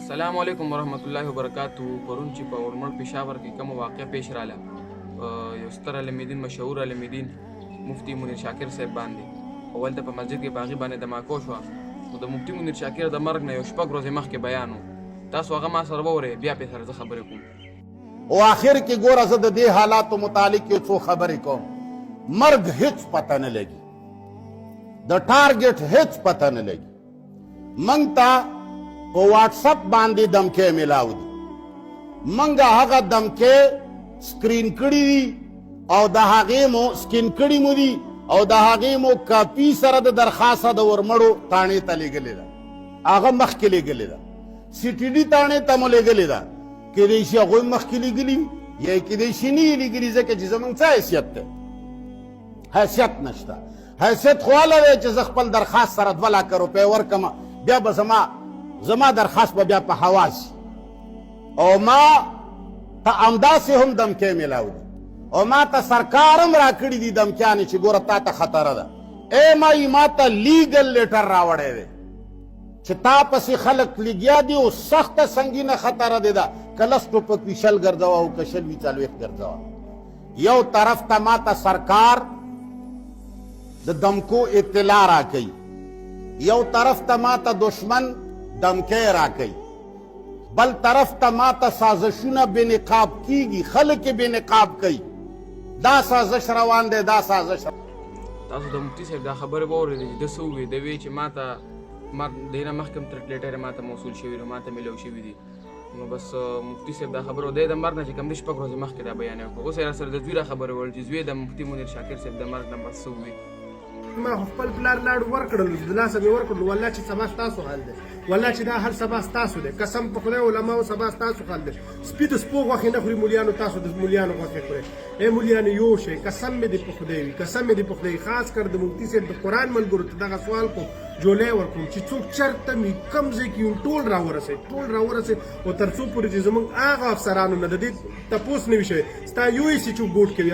السلام علیکم ورحمت الله وبرکاتو. پرون چې په ورمړ پېښور کې کومه واقعه پیش راله، یو ستر عالمدین مشهور عالمدین مفتی منیر شاکر صاحب باندې اول ته په مسجد کې باغي باندې دماکو شوه. نو د مفتی منیر شاکر د مرګ نه یو شپږ ورځې مخکې بیان و. تاسو هغه ما سره واورئ، بیا پې سره زه خبرې کوم. او آخر کې ګوره زه د دې حالاتو متعلق یو څو خبرې کوم. مرګ هیڅ پته نه لګي، د ټارګټ هیڅ پته نه لګي. موږ ته په واټسپ باندې دمکې میلاو دي، موږ هغه دمکې سکرین کړي دي او د هغې مو سکین کړي مو دي او د هغې مو کاپي سره د درخواست د ورمړو تاڼې ته لیږلې ده، هغه مخکې لیږلې ده. سی ټي ډي تاڼې ته مو لیږلې ده، کیدای شي هغوی مخکې لیږلي وي یا کیدای شي نه یې لیږلي، ځکه چې زموږ څه حیثیت دی؟ حیثیت نشته. حیثیت خو هله دی چې زه خپل درخواست سره 2 لکه روپۍ ورکړم، بیا به زما درخواست به بیا په هوا شي. او ما ته همداسې هم دمکۍ میلاو دي او ما ته سرکار هم راکړي دي دمکیانې چې ګوره تا ته خطره ده. ای ما ته لیګل لیټر راوړی دی چې تا پسې خلک لګیا دي او سخته سنګینه خطره دی ده، که لس ټوپک وي 20 ګرځوه او که 20 وي 40 ګرځوه. یو طرف ته ما ته سرکار د دمکو اطلاع راکوي، یو طرف ته ما ته دشمن دمکۍ راکوي، بل طرف ته ما ته سازشونه بې نقاب کیږي، خلک یې بې نقاب کوي. دا سازش روان دی، دا سازش. تاسو د مفتي صاحب دا خبرې واورېدې چې ده څه وویل؟ ده ویل چې ما ته دې نه مخکې هم ترک لیټر ما ته موصول شوي دي، ما ته میلاو شوي دي. نو بس مفتي صاحب دا خبره دی د مرګ نه چې کوم دی 4 ورځې مخکې دا بیان وکړه. اوس یې راسره د زوی دا خبرې وویل چې زوی د مفتي منیر شاکر صاحب د مرګ نه بس څه وویل. ما خپل پلار لاړ ورکړل، د لاسه مې ورکړل، والله چې سبا ستاسو حال دی، والله چې دا حال سبا ستاسو دی، قسم په خدای علماو سبا ستاسو حال دی. سپي د سپو غوښې نه خوري، مولیانو تاسو د مولیانو غوښې خورئ. ای مولیانو یو شئ، قسم مې دې په خدای وي، قسم مې دې په خدای. خاص کر د مفتي صاحب د قرآن ملګرو ته دغه سوال کوم، جولی ورکوم چې څوک چېرته مې کوم ځای کې یو ټول راورسئ او تر څو پورې چې زموږ هغه افسرانو نه د دې تپوس نه وي شوی ستا یو یې چې څوک ګوټ کوي